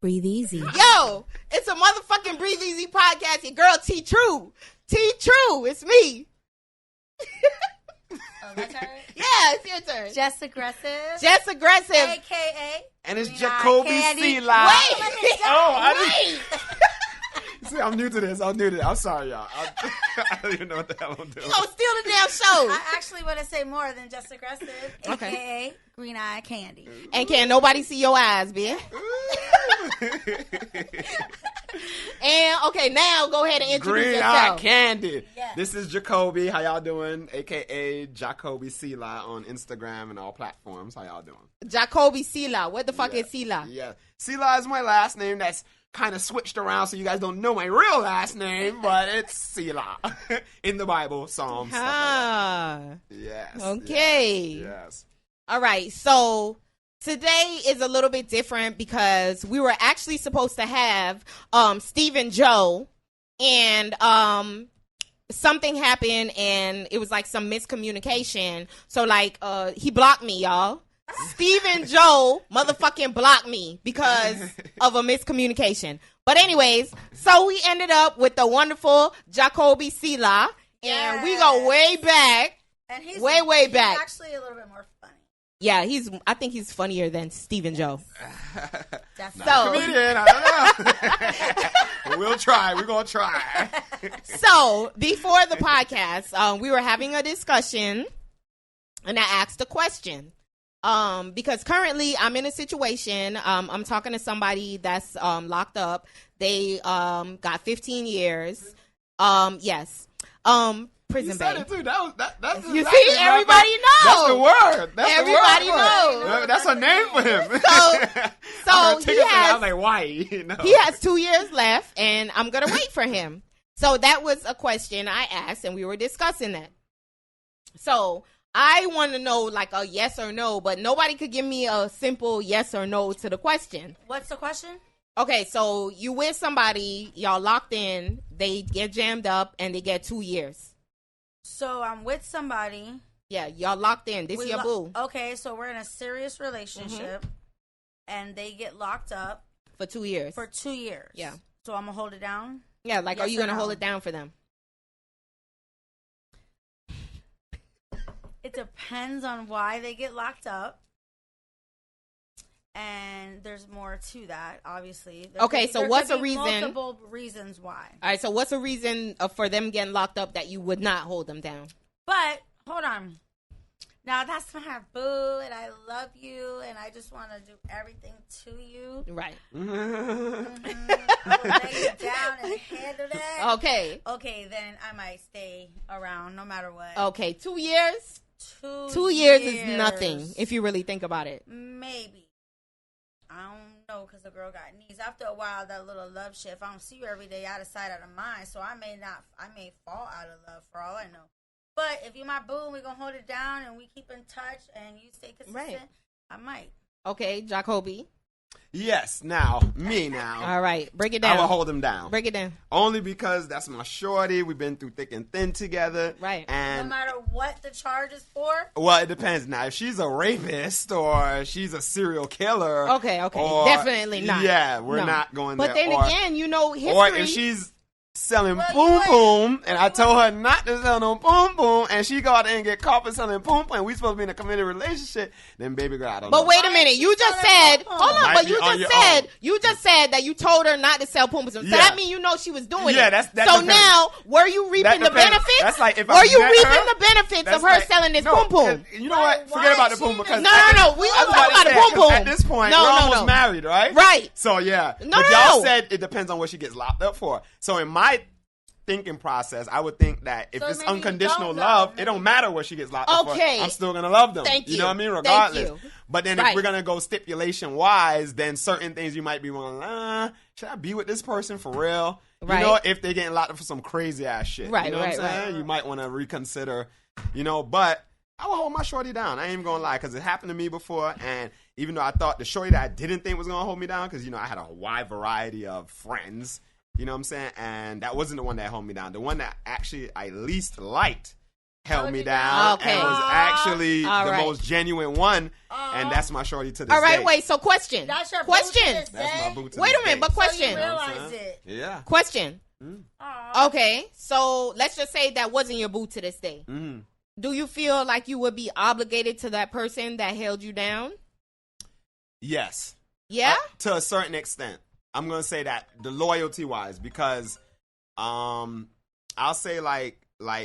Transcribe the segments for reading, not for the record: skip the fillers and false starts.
Breathe easy. Yo, it's a motherfucking Breathe Easy podcast. Your girl T True. T True, it's me. My turn? Yeah, it's your turn. Jess Aggressive. Jess Aggressive. AKA. And it's Jahkoby Selah. Wait. Wait. See, I'm new to this. I'm sorry, y'all. I don't even know what the hell I'm doing. You gonna steal the damn show. I actually want to say more than Jess Aggressive. Okay. AKA Green Eye Candy. And can't nobody see your eyes, bitch. And okay, now go ahead and introduce Green yourself. Eye Candy. Yes. This is Jahkoby. How y'all doing? AKA Jahkoby Selah on Instagram and all platforms. How y'all doing? Jahkoby Selah. What the fuck is Selah? Yeah. Selah is my last name. That's kind of switched around so you guys don't know my real last name, but it's Selah in the Bible, Psalms. Ah. Yes. Okay. Yes. All right. So today is a little bit different because we were actually supposed to have Steve and Joe, and something happened and it was like some miscommunication. So like he blocked me, y'all. Steve and Joe motherfucking blocked me because of a miscommunication. But anyways, so we ended up with the wonderful Jahkoby Selah, and we go way back. And he's way back. He's actually a little bit more funny. Yeah, I think he's funnier than Steve and Joe. Definitely. So, Comedian, I don't know. We'll try. We're going to try. so before the podcast, we were having a discussion, and I asked a question. Because currently I'm in a situation, I'm talking to somebody that's locked up. They got 15 years. Yes. Prison said base. it too. That's You see, everybody knows. That's the word. That's Everybody the word. knows. That's a name for him. So I was he like, why? No. He has 2 years left, and I'm gonna wait for him. So that was a question I asked, and we were discussing that. So I want to know like a yes or no, but nobody could give me a simple yes or no to the question. What's the question? Okay, so you with somebody, y'all locked in, they get jammed up, and they get 2 years. So I'm with somebody. Yeah, y'all locked in. This your boo. Okay, so we're in a serious relationship, and they get locked up For 2 years. for 2 years. Yeah. So I'm gonna hold it down. Yeah, like Yes are you or going to no? hold it down for them? It depends on why they get locked up. And there's more to that, obviously. Okay, so what's a reason? Multiple reasons why. All right, so what's a reason for them getting locked up that you would not hold them down? But hold on. Now that's my boo, and I love you, and I just want to do everything to you. Right. I'll lay you down and handle that. Okay. Okay, then I might stay around no matter what. Okay, 2 years? 2 years is nothing if you really think about it. Maybe. I don't know because the girl got knees. After a while, that little love shit, if I don't see you every day, out of sight, out of mind. So I may fall out of love for all I know. But if you're my boo and we're going to hold it down and we keep in touch and you stay consistent, Right. I might. Okay, Jahkoby. Yes, me now. All right, break it down. I will hold him down. Break it down. Only because that's my shorty. We've been through thick and thin together. Right. No And matter what the charge is for. well, it depends. Now, if she's a rapist or she's a serial killer. Okay. or- Definitely not. Yeah, we're No. not going But there. then again, you know, history. Or if she's selling Well, boom you boom, and I told her not to sell no boom boom, and she go out there and get caught for selling boom boom, and we supposed to be in a committed relationship, then baby girl, I don't know. But wait a minute, you just said, hold on, Might but be you on just your said, own. you just said that you told her not to sell pumpas. So Yeah. that means you know she was doing Yeah, it. that so depends. now, were you reaping the depends. benefits? That's like if were I you met reaping her, the benefits that's of her like- selling this no, pum pum? You know what? Why Forget about is the boom she because No. We I don't was talk about to the say, pum pum. At this point, No, we're no, almost no. married, right? Right. So yeah, No, but no. y'all said it depends on what she gets locked up for. So in my thinking process, I would think that if So it's maybe you unconditional don't love, love it don't matter what she gets locked up for. Okay. I'm still gonna love them. Thank You you. know what I mean? Thank Regardless. you. But then Right. if we're gonna go stipulation wise, then certain things you might be wondering, should I be with this person for real? Right. You know, if they're getting locked up for some crazy ass shit. Right, You know what I'm right, saying? You might want to reconsider, but I will hold my shorty down. I ain't even gonna lie, because it happened to me before, and even though I thought the shorty that I didn't think was gonna hold me down, because I had a wide variety of friends, you know what I'm saying, and that wasn't the one that held me down. The one that actually I least liked held me down Okay. and was actually All the right. most genuine one, and that's my shorty to this All right, day. wait. So question. That's your Question. boo to this That's my day? boo to Wait this a minute, day. but So question. you realize it. Yeah. Question. Aw. Okay, so let's just say that wasn't your boo to this day. Mm. Do you feel like you would be obligated to that person that held you down? Yes. Yeah? To a certain extent. I'm going to say that the loyalty wise, because I'll say like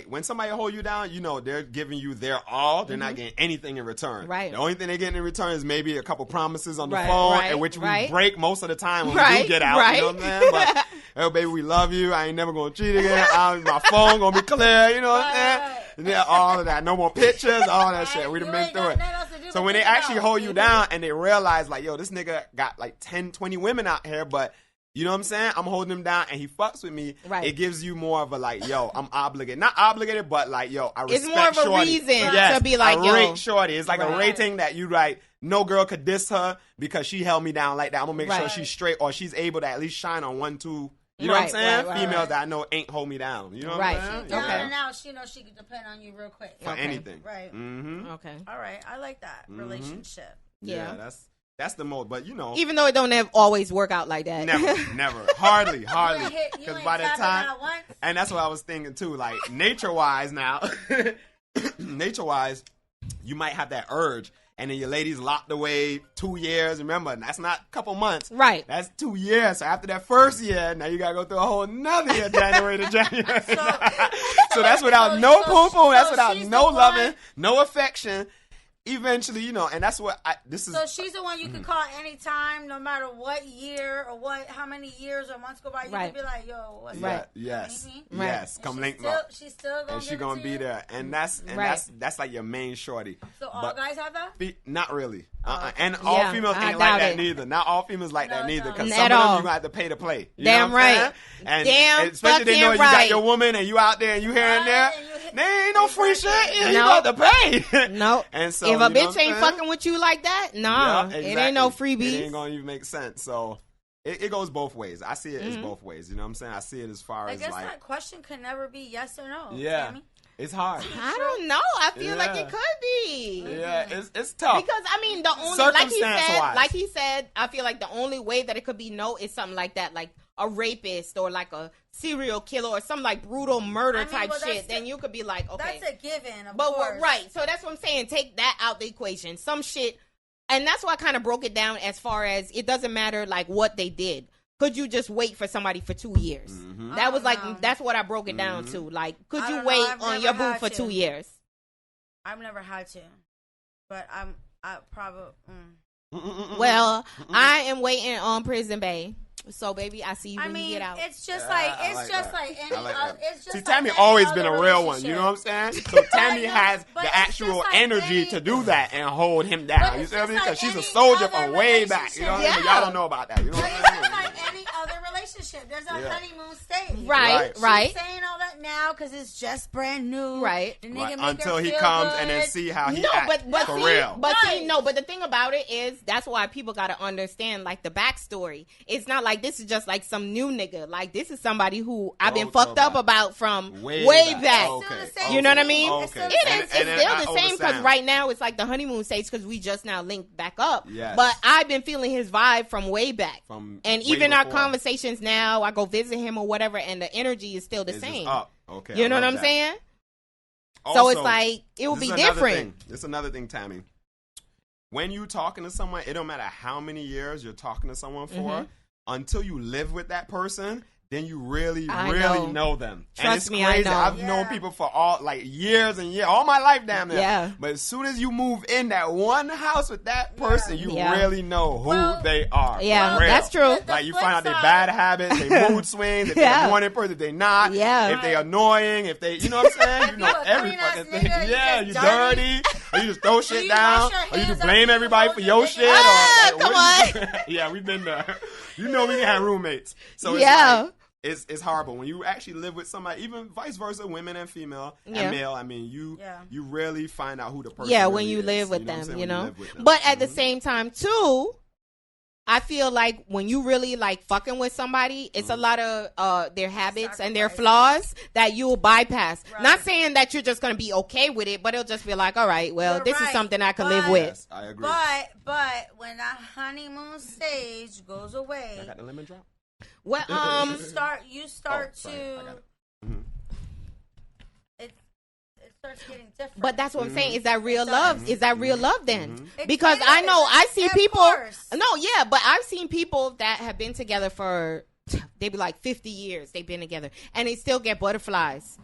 when somebody hold you down, you know, they're giving you their all. They're not getting anything in return. Right. The only thing they're getting in return is maybe a couple promises on the Right, phone, right, and which we right. break most of the time when we Right, do get out. right. You know what I'm saying? But, oh, baby, we love you. I ain't never going to cheat again. My phone going to be clear. You know what I'm saying? Right. And yeah, all of that. No more pictures, all that shit. We done You been ain't through got it. nothing else to do So but when they think actually about hold you it. down and they realize, like, yo, this nigga got like 10, 20 women out here, but you know what I'm saying? I'm holding him down and he fucks with me. Right. It gives you more of a like, yo, I'm obligated. Not obligated, but like, yo, I respect It's more of a shorty. reason Yes, to be like, I yo. rate shorty. It's like a Right. rating that you like, no girl could diss her because she held me down like that. I'm gonna make sure Right. she's straight or she's able to at least shine on 1, 2. You know what I'm Right, saying? right, Females right. that I know ain't hold me down. You know what Right. I'm saying? She's down Okay. and out. She knows she can depend on you real quick. For Okay. anything. Right. Mm-hmm. Okay. All right. I like that relationship. Yeah. That's the most. But you know, Even though it don't always work out like that. never, hardly. You Because ain't by the tapping time, out once. and that's what I was thinking too. Like nature wise, now, nature wise, you might have that urge, and then your lady's locked away 2 years. Remember, that's not a couple months. Right. That's 2 years. So after that first year, now you gotta go through a whole nother year, January to January. So that's without no poo poo. That's without she's no the loving, one- no affection. Eventually, you know, and that's what this is. So she's the one you can call anytime, no matter what year or how many years or months go by. You Right. can be like, "Yo, what's Right. up?" Yes. Mhm. Right. Yes. And Come she's link me still, up. she's still gonna And she give it gonna to be you? there, and that's Right. that's like your main shorty. So all But guys have that? not really, Oh. and all Yeah, females I ain't like doubt that it. neither. Not all females like that No, neither, no. because At some of them all. you gonna have to pay to play. You Damn know what I'm right. saying? And Damn especially they know fucking you got right. your woman and you out there and you here and there. Right, and you hit- There ain't no free shit. Exactly. You No. got to pay. No. And so if you a know bitch what I'm ain't saying? fucking with you like that, nah. Yeah, It ain't no exactly. freebies. It ain't gonna even make sense. So it goes both ways. I see it as both ways. You know what I'm saying? I see it as far I as guess like, that question can never be yes or no. yeah, Tammy. it's hard. I don't know. I feel like Yeah. it could be. Yeah, it's tough. Because I mean, the only Circumstance-wise. like he said, I feel like the only way that it could be no is something like that, like a rapist or like a serial killer or some like brutal murder I mean, type well, that's shit. Then you could be like, okay, That's a given, of but course. right. So that's what I'm saying. Take that out the equation. Some shit, and that's why I kind of broke it down as far as it doesn't matter like what they did. Could you just wait for somebody for 2 years? Mm-hmm. That was like know. that's what I broke it down to. Like, could I you don't know. wait I've on never your boo had for to. 2 years? I've never had to, but I probably. Well, I am waiting on Prison Bay. So, baby, I see you I when you mean, get out. it's just Yeah, like I it's like just that. like any. I like that. It's just See, like Tammy any always other been a real one. You know what I'm relationship. saying? So Tammy know, has but the it's actual just like energy any- to do that and hold him But down. You it's see what I just mean? like Because she's a any soldier other from way back. You know what I mean? But relationship. y'all don't know about that. You know But what it's I'm just saying? like any other relationship. There's a Yeah. honeymoon stage. Right, Right. right. She's saying all that now because it's just brand new. Right. The nigga Right, make until her he feel comes good. and then see how he No, acts but for see, real. but see, Right. no, but the thing about it is that's why people got to understand like the backstory. It's not like this is just like some new nigga. Like this is somebody who I've been Oh, fucked up throwback. about from way back. It's still the same You know what I thing. mean? It's still Okay. the It same is. And- It's and then still I the same because understand. right now it's like the honeymoon stage because we just now linked back up. Yes. But I've been feeling his vibe from way back. From And way even our before. conversations now, I go visit him or whatever, and the energy is still the It's just same. up. Okay. You I know what love I'm that. saying? So Also, it's like it will this be is another different. thing. This is another thing, Tammy. When you talking to someone, it don't matter how many years you're talking to someone for, Mm-hmm. until you live with that person, then you really, I really know. know them. and Trust it's me, I crazy. know. I've Yeah. known people for all like years and years, all my life damn near. Yeah. But as soon as you move in that one house with that person, you Yeah. really know who Well, they are. Yeah, for real. that's true. The Like you flip find out their side- bad habits, their mood swings, if Yeah. they're a morning person, if they not, Yeah. if they annoying, if they, you know what I'm saying? You know you a every clean-ass fucking thing. nigga, you Yeah, just you dirty. dirty, or you just throw shit you down, wash your or you hands just after blame you everybody hold for your your dick shit. Ah, or, come what you- yeah, we've been there. You know, we can have roommates, so it's Yeah. like, it's horrible when you actually live with somebody, even vice versa, women and female Yeah. and male. I mean, you really find out who the person. Yeah, really when you is, live with what I'm them, saying? you When know. live with them. But at the Mhm. same time, too, I feel like when you really like fucking with somebody, it's a lot of their habits and their flaws that you'll bypass. Right. Not saying that you're just going to be okay with it, but it'll just be like, all right, well, this is something I can live with. Yes, I agree. But when that honeymoon stage goes away, I got the lemon drop. Well, you start to. It starts getting different. But that's what I'm saying. Is that real love? Is that real love then? Because I know I see people. No, yeah, but I've seen people that have been together for, they be like 50 years. They've been together and they still get butterflies.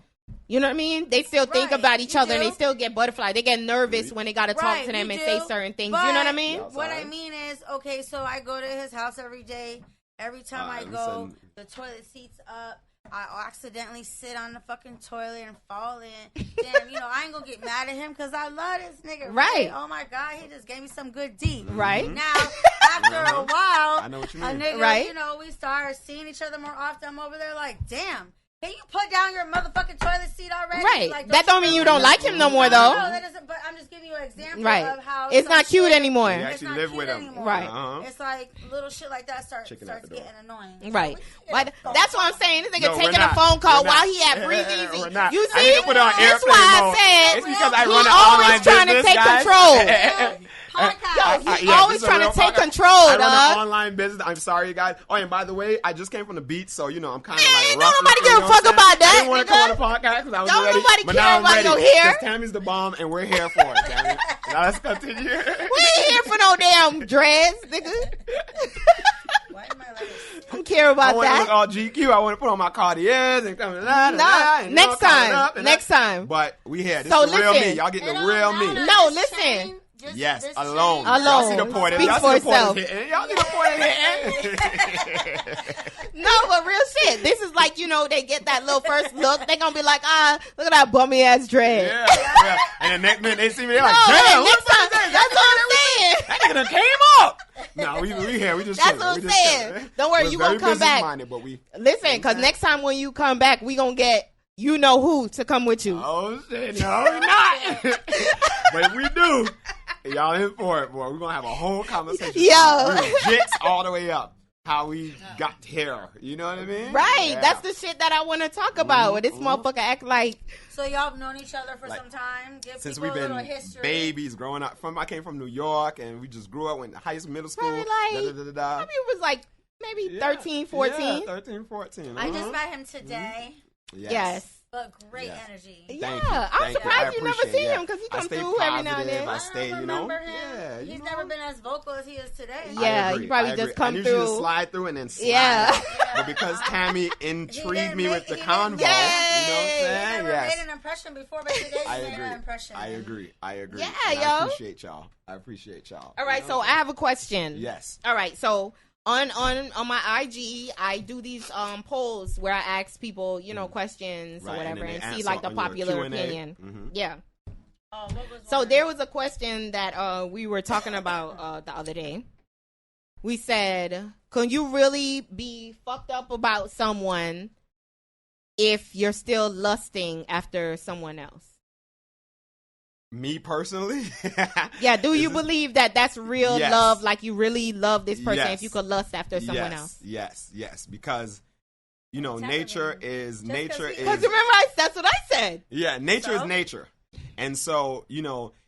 You know what I mean? They still think about each other and they still get butterflies. They get nervous when they got to talk to them and say certain things. You know what I mean? What I mean is, okay, so I go to his house every day. Every time I go, the toilet seat's up. I accidentally sit on the fucking toilet and fall in. Damn, I ain't gonna get mad at him because I love this nigga. Right. Oh my God, he just gave me some good D. Right. Now, after a while, I know what you mean. A nigga, right. We start seeing each other more often. I'm over there like, damn. Can you put down your motherfucking toilet seat already? Right. Like, that don't mean you don't like him no more, though. No, that doesn't. But I'm just giving you an example of how it's not cute anymore. You actually live with him, right? It's like little shit like that starts getting annoying, right? But that's what I'm saying. This nigga taking a phone call while he at Breathe Easy. You see, I put on that's why I said it's because I he run an always online trying business, to take guys. control. He's always trying to take control. I run an online business. I'm sorry, you guys. Oh, and by the way, I just came from the beach, so I'm kind of like rough. Don't nobody give a fuck about that. I didn't want to come on the podcast because I was don't ready. Nobody but care now I'm about ready. your hair. Tammy's the bomb, and we're here for it. Tammy. Now let's continue. We ain't here for no damn dreads, nigga. Why am I like this? Don't care about I want that. to look all GQ. I want to put on my Cartiers and come and next time. But we here. This so is the real listen, me. Y'all getting the real me. No, listen. Yes, alone. Y'all see the point. Speaks for itself. Y'all see the point. No, but real shit. This is like, they get that little first look. They gonna be like, look at that bummy ass dread. Yeah. And the next minute they see me, they're like, damn, next time. That's what I'm saying. That nigga done came up. No, we here. We just That's what I'm saying. Don't worry, you gonna come back. But listen, because next time when you come back, we gonna get who to come with you. Oh shit, no, we're not. But if we do, y'all in for it, boy. We're gonna have a whole conversation. Yo, jits all the way up. How we got here. You know what I mean? Right. Yeah. That's the shit that I want to talk about. Where this motherfucker act like. So y'all have known each other for some time? Since we've been babies growing up. I came from New York and we just grew up, went to high school, middle school. I mean, it was like maybe 13, 14. Yeah, 13, 14. I just met him today. Yes. But great energy. I'm surprised you never see him because he comes through every now and then. I stay, remember him. Yeah, he's never been as vocal as he is today. Yeah, he probably just come through. I usually slide through and then slide out. But because Tammy intrigued me with the convo, you know what I'm saying? He never made an impression before, but today he made an impression. I agree. Yeah, I appreciate y'all. All right, so I have a question. Yes. All right, so on my IG, I do these polls where I ask people, questions or whatever, and see like the popular opinion. Mm-hmm. Yeah. So there was a question that we were talking about the other day. We said, can you really be fucked up about someone if you're still lusting after someone else? Me personally? Yeah, do you believe that that's real love? Like you really love this person if you could lust after someone else? Yes. Because, nature is... Because remember, that's what I said. Yeah, nature is nature. And so,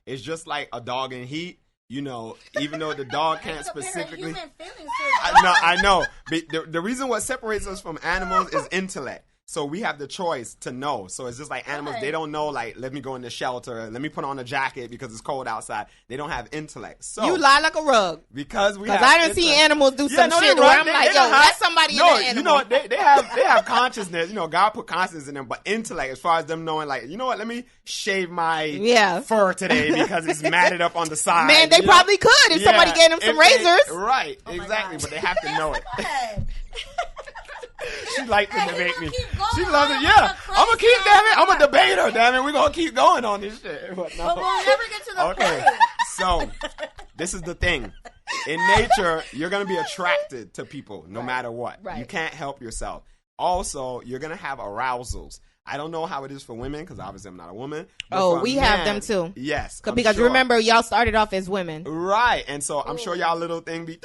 it's just like a dog in heat. Even though the dog can't specifically... I know. But the reason what separates us from animals is intellect. So we have the choice to know. So it's just like animals, they don't know, like, let me go in the shelter, let me put on a jacket because it's cold outside. They don't have intellect. So you lie like a rug. Because I done see animals do some shit where I'm like, yo, that's somebody in the animal. You know what? They have consciousness. God put consciousness in them, but intellect, as far as them knowing, like, you know what, let me shave my fur today because it's matted up on the side. Man, they probably could if somebody gave them some razors. Right, exactly. But they have to know it. She likes to debate me. She loves it. Yeah, I'm gonna keep. Damn it, I'm a debater. Damn it, we're gonna keep going on this shit. But we'll never get to the point. So this is the thing. In nature, you're gonna be attracted to people no matter what. Right. You can't help yourself. Also, you're gonna have arousals. I don't know how it is for women because obviously I'm not a woman. Oh, we have them too. Yes. Because remember, y'all started off as women. Right. And so I'm sure y'all little thing be.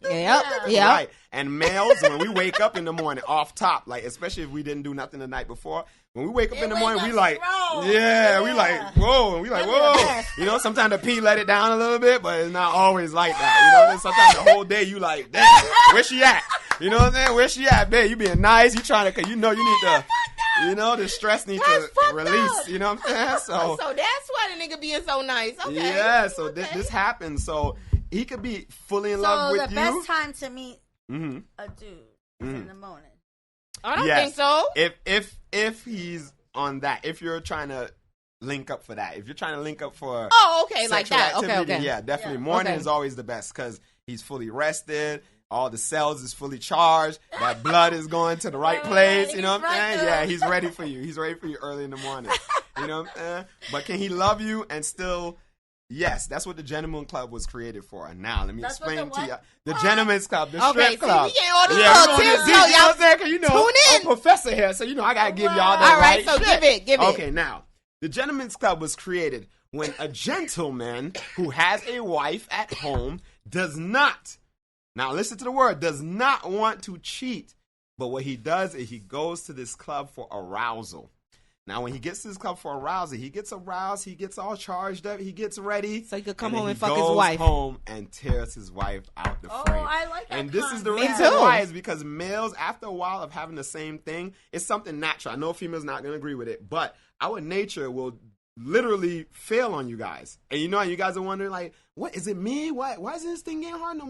Yep. Right. And males, when we wake up in the morning off top, like especially if we didn't do nothing the night before, when we wake up in the morning, we like, we like, whoa. And we like, whoa. You know, sometimes the pee let it down a little bit, but it's not always like that. You know, then sometimes the whole day you like, damn, where she at? You know what I'm saying? Where she at, babe? You being nice. You trying to, because you know you need to. You know, the stress needs to release. Up. You know what I'm saying? So that's why the nigga being so nice. Okay. Yeah, so this happens. So he could be fully in love with you. So the best time to meet a dude is in the morning. I don't think so. If he's on that, if you're trying to link up for that, if you're trying to link up for like that. Activity, Okay. Yeah, definitely. Morning is always the best because he's fully rested. All the cells is fully charged. That blood is going to the right place. You know what I'm saying? Yeah, he's ready for you. He's ready for you early in the morning. You know what I'm saying? But can he love you and still? Yes, that's what the Gentleman Club was created for. And now let me explain to you. The Gentleman's Club, the strip club. Okay, so we getting all these tips. You know what I'm saying? Because, you know, tune in. I'm a professor here, so, you know, I got to give y'all the all right shit. So give it. Okay, now, the Gentleman's Club was created when a gentleman who has a wife at home does not, now listen to the word, does not want to cheat. But what he does is he goes to this club for arousal. Now, when he gets to this club for arousal, he gets aroused, he gets all charged up, he gets ready. So he could come home and fuck his wife. He goes home and tears his wife out the frame. Oh, I like that. And this is the reason why is because males, after a while of having the same thing, it's something natural. I know females not going to agree with it, but our nature will literally fail on you guys. And you know, you guys are wondering, like, what, is it me? Why is this thing getting hard?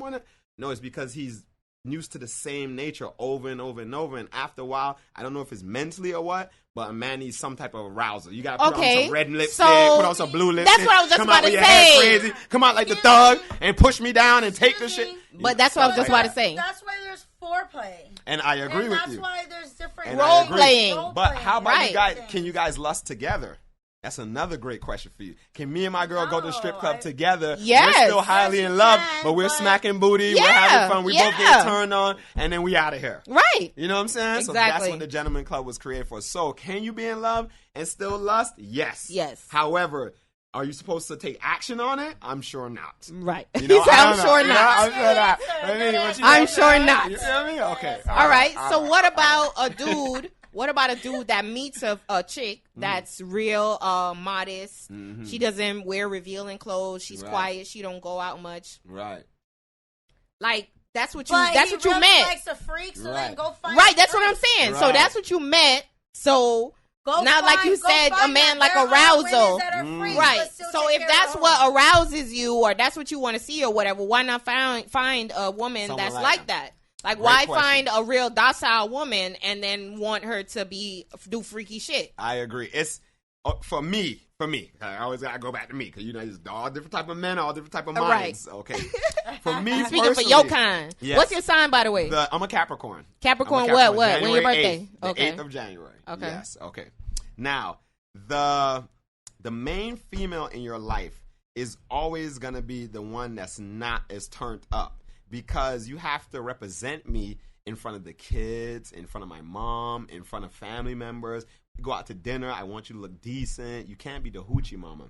No, it's because he's used to the same nature over and over and over. And after a while, I don't know if it's mentally or what, but a man needs some type of arousal. You got to put on some red lipstick, put on some blue lipstick. That's what I was just come about out to with your say. head crazy. Come out like the thug and push me down and take the shit. But that's what I was just about to say. That's why there's foreplay. And I agree with That's you. why there's different role playing. But how about you guys? Can you guys lust together? That's another great question for you. Can me and my girl go to the strip club together? Yes. We're still highly in love, but we're smacking booty. We're having fun. We both get turned on, and then we out of here. Right. You know what I'm saying? Exactly. So that's what the Gentleman Club was created for. So can you be in love and still lust? Yes. Yes. However, are you supposed to take action on it? I'm sure not. Right. You know, I'm sure not. I'm sure not. I'm sure not. You feel me? Okay. All right. So what about a dude? What about a dude that meets a chick that's real modest? Mm-hmm. She doesn't wear revealing clothes. She's quiet. She don't go out much. Right. Like that's what you. That's what you meant. Likes a freak, so then go find. Right. That's what I'm saying. Right. So that's what you meant. So. Not like you said, a man like arousal. Right. So if that's what arouses you or that's what you want to see or whatever, why not find a woman that's like that? Like, why find a real docile woman and then want her to do freaky shit? I agree. It's for me. I always gotta go back to me because you know there's all different type of men, all different type of minds. Right. Okay. For me, speaking for your kind. Yes. What's your sign, by the way? I'm a Capricorn. Capricorn. What? When your birthday? 8th, the 8th of January. Okay. Yes. Okay. Now, the main female in your life is always gonna be the one that's not as turned up. Because you have to represent me in front of the kids, in front of my mom, in front of family members. You go out to dinner, I want you to look decent. You can't be the hoochie mama.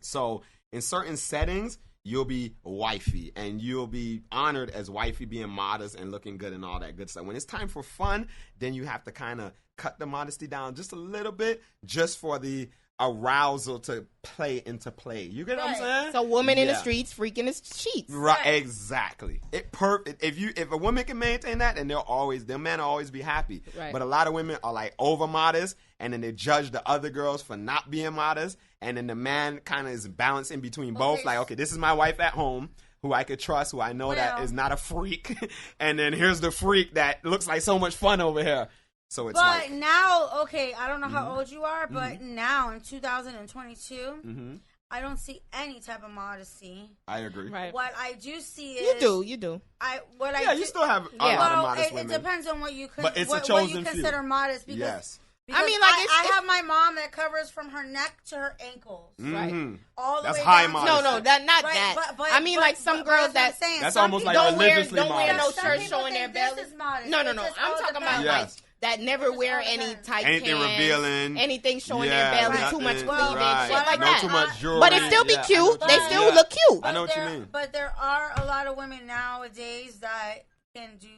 So in certain settings, you'll be wifey, and you'll be honored as wifey, being modest and looking good and all that good stuff. When it's time for fun, then you have to kind of cut the modesty down just a little bit, just for the arousal to play into play. You get what I'm saying? So women in the streets freaking the sheets. Right, exactly. If a woman can maintain that, then their man will always be happy. Right. But a lot of women are like over modest, and then they judge the other girls for not being modest, and then the man kind of is balancing between both. Like, okay, this is my wife at home, who I could trust, who I know that is not a freak, and then here's the freak that looks like so much fun over here. So it's but now, okay, I don't know how old you are, but now in 2022, I don't see any type of modesty. I agree. Right. What I do see is you do. You still have a lot of modest women. It depends on what you but it's a chosen what you consider modest. Because, yes. Because I have my mom that covers from her neck to her ankles, right? All the that's way high down. modesty. No, not that. But I mean, like some girls that's almost like religiously modest. Don't wear no shirt showing their belly. No. I'm talking about like that never wear any tight anything pants, revealing, anything showing their belly, too much cleavage, shit like no that. too much jewelry. But it still be cute. They still look cute. I know what you mean. But there are a lot of women nowadays that can do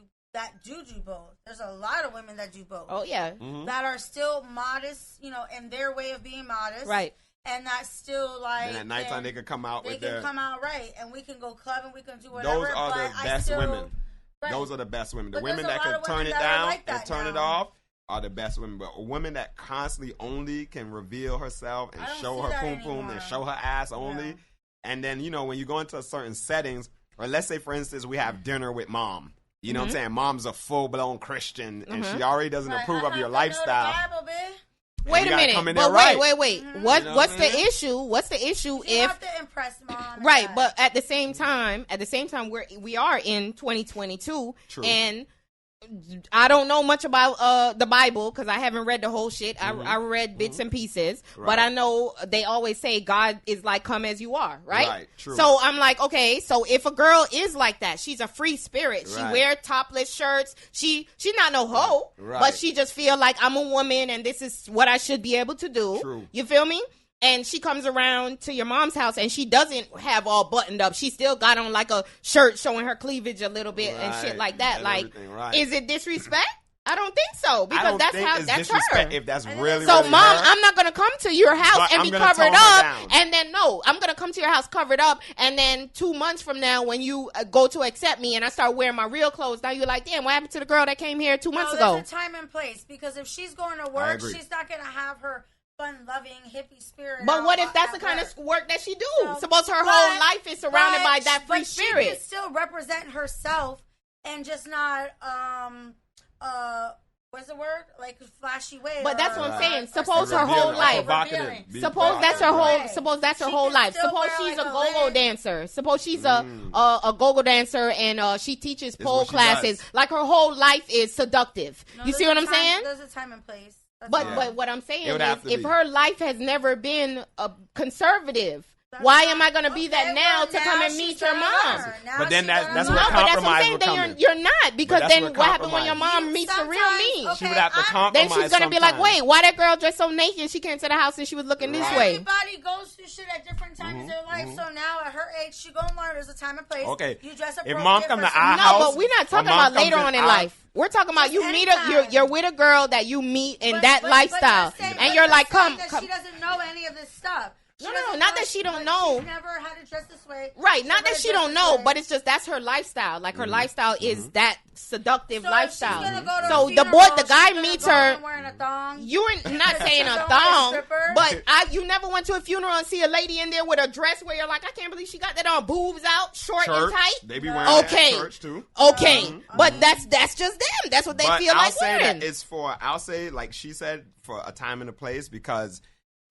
both. There's a lot of women that do both. Oh yeah, that are still modest, in their way of being modest, right? And that's still like. And at nighttime they can come out with their. They can come out right, and we can go clubbing, we can do whatever. Those are the best women. Right. Those are the best women. The women that can turn it down and turn it off are the best women. But a woman that constantly only can reveal herself and show her poom poom and show her ass only. Yeah. And then, when you go into certain settings, or let's say, for instance, we have dinner with mom. You know what I'm saying? Mom's a full-blown Christian, and she already doesn't approve of your lifestyle. Wait a minute. But wait. What's the issue? What's the issue you if have to impress mom? Right, but at the same time, we are in 2022. True. And I don't know much about the Bible because I haven't read the whole shit. I read bits and pieces, but I know they always say God is like come as you are, right? Right, true. So I'm like, okay, so if a girl is like that, she's a free spirit. She wear topless shirts. She's not no hoe, but she just feel like I'm a woman and this is what I should be able to do. True. You feel me? And she comes around to your mom's house and she doesn't have all buttoned up. She still got on like a shirt showing her cleavage a little bit and shit like that. And like, is it disrespect? I don't think so because that's her. If that's really so, really mom, her, I'm not gonna come to your house and be covered up, and then I'm gonna come to your house covered up, and then 2 months from now, when you go to accept me and I start wearing my real clothes, now you're like, damn, what happened to the girl that came here 2 months ago? There's a time and place because if she's going to work, she's not gonna have her fun-loving hippie spirit. But what if that's the kind of work that she do? Suppose her whole life is surrounded by that free spirit. She can still represent herself and just not what's the word? Like flashy way. But that's what I'm saying. Suppose her whole life. Suppose that's her whole. Suppose that's her whole life. Suppose she's a go-go dancer. Suppose she's a go-go dancer and she teaches pole classes. Like her whole life is seductive. You see what I'm saying? There's a time and place. But what I'm saying is, if her life has never been conservative, why am I going to be that now to come and meet your mom? But then that's where compromise will come in. You're not, because then what happened when your mom meets the real me? She would have to compromise. Then she's going to be like, wait, why that girl dressed so naked? She came to the house and she was looking this way. Everybody goes through shit at different times in their life. So now at her age, she going to learn there's a time and place. Okay. You dress up. If mom come to our house. No, but we're not talking about later on in life. We're talking about you meet you're with a girl that you meet in that lifestyle, and you're like, come. She doesn't know any of this stuff. No, not that she don't know. She's never had to dress this way. Right, not that she don't know, but it's just that's her lifestyle. Like her lifestyle is that seductive lifestyle. So the guy meets her. You're not saying a thong, but you never went to a funeral and see a lady in there with a dress where you're like, I can't believe she got that on, boobs out, short and tight. They be wearing that at church too. Okay, but that's just them. That's what they feel like wearing. I'll say, like she said, for a time and a place, because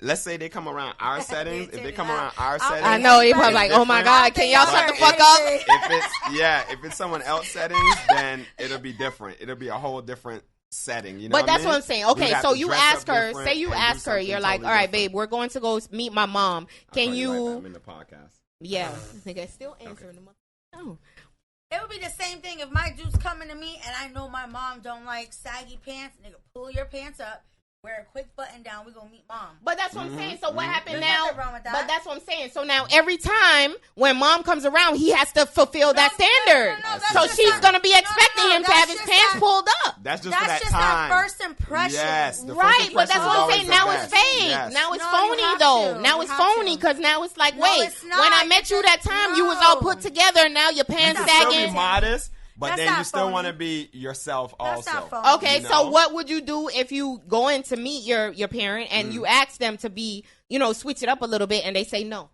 let's say they come around our settings. If they come around our settings, I know they probably like, oh my God, can y'all shut the fuck up? If it's someone else settings, then it'll be different. It'll be a whole different setting. You know but that's what I'm saying. Okay, so you ask her. Say you ask her. You're like, all right, babe, we're going to go meet my mom. Can you? I'm in the podcast. Yeah, I think I still answering the. Oh. It would be the same thing if my dude's coming to me and I know my mom don't like saggy pants. Nigga, pull your pants up. Wear a quick button down. We're going to meet mom. But that's what I'm saying. So what happened now? But that's what I'm saying. So now every time when mom comes around, he has to fulfill that standard. So she's going to be expecting him to have his pants pulled up. That's just for that time. That first impression. Yes. Right. But that's what I'm saying. Now it's fake. Yes. Now it's phony, though. Now it's phony because now it's like, wait, when I met you that time, you was all put together. Now your pants sagging. Still be modest. But then you still want to be yourself also. Okay, so what would you do if you go in to meet your parent and you ask them to be, switch it up a little bit and they say no?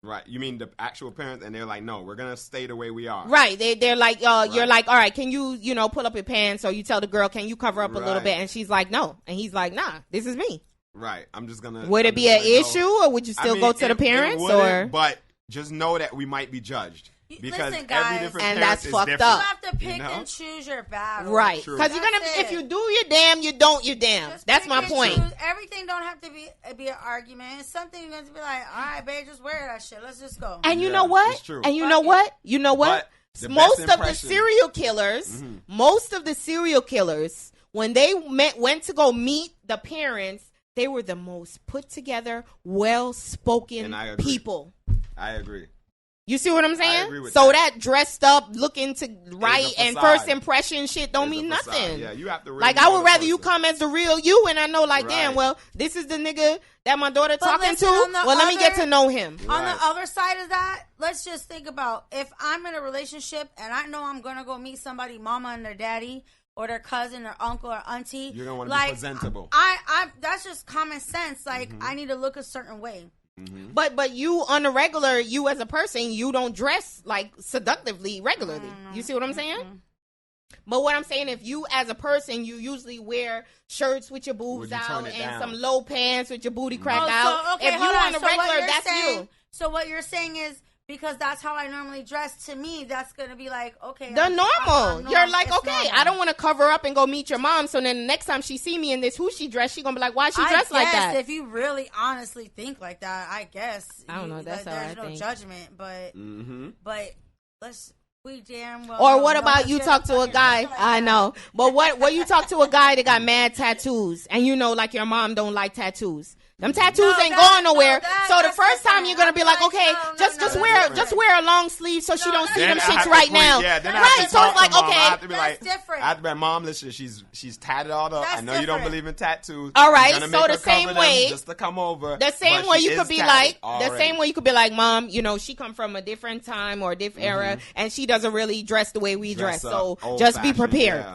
Right. You mean the actual parents and they're like, no, we're going to stay the way we are. Right. They're like, you're like, all right, can you, pull up your pants? Or you tell the girl, can you cover up a little bit? And she's like, no. And he's like, nah, this is me. Right. I'm just going to. Would it be an issue or would you still go to the parents? But just know that we might be judged. Because listen, guys, every different and parent that's is fucked different. up. You have to pick and choose your battle. Right. Because you're going to, if you do, you're damn, you don't, you're damn. That's my point. Everything don't have to be an argument. It's something you're going to be like, all right, babe, just wear that shit. Let's just go. And you know what? And you know what? Most of the serial killers, when they went to go meet the parents, they were the most put together, well-spoken people. I agree. You see what I'm saying? I agree with so that. dressed up, looking to right and first impression shit don't mean nothing. Yeah, you have to really like I would rather you come as the real you, and I know like damn, well, this is the nigga that my daughter talking to. Well, let me get to know him. On the other side of that, let's just think about if I'm in a relationship and I know I'm gonna go meet somebody, mama and their daddy, or their cousin or uncle or auntie. You're gonna want to be presentable. I that's just common sense. Like I need to look a certain way. Mm-hmm. But you on the regular, you as a person, you don't dress like seductively regularly. You see what I'm saying? But what I'm saying, if you as a person, you usually wear shirts with your boobs out and some low pants with your booty cracked out. So, okay, if you on the regular, that's you. So what you're saying is, because that's how I normally dress, to me, that's going to be like, okay. The normal. You're like, okay, normal. I don't want to cover up and go meet your mom. So then the next time she see me in this, who she dressed, she going to be like, why she dressed like that? If you really honestly think like that, I guess. I don't know. That's how I think. There's no judgment, but we damn well. Or what about you talk to a guy? Like I know. But what you talk to a guy that got mad tattoos and you know like your mom don't like tattoos. Them tattoos ain't going nowhere. So the first time you're gonna be like, okay, just wear a long sleeve so she don't see them shits right now. Yeah, then right. So it's like, okay, I have to be that's different. I have to be like, Mom, listen, she's tatted all up. I know you don't believe in tattoos. All right. So the same way, just to come over. The same way you could be like, Mom, you know, she come from a different time or a different era, and she doesn't really dress the way we dress. So just be prepared,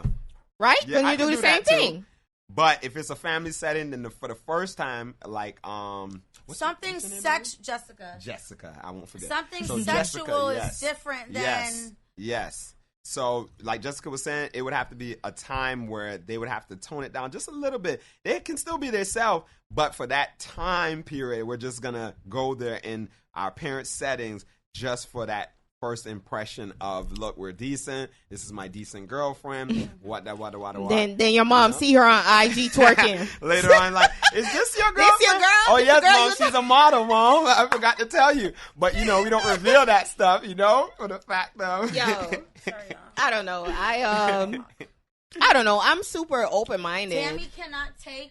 right? Then you do the same thing. But if it's a family setting, then for the first time, like something Jessica, I won't forget. Something sexual is different than yes. So like Jessica was saying, it would have to be a time where they would have to tone it down just a little bit. They can still be themselves, but for that time period, we're just gonna go there in our parents' settings just for that first impression of, look, we're decent. This is my decent girlfriend. What? Then your mom see her on IG twerking. Later on, like, is this your girlfriend? This your girl? Oh, yes, Mom. She's a model, Mom. I forgot to tell you. But, you know, we don't reveal that stuff, you know, for the fact of. Yo, I don't know. I don't know. I'm super open-minded. Tammy cannot take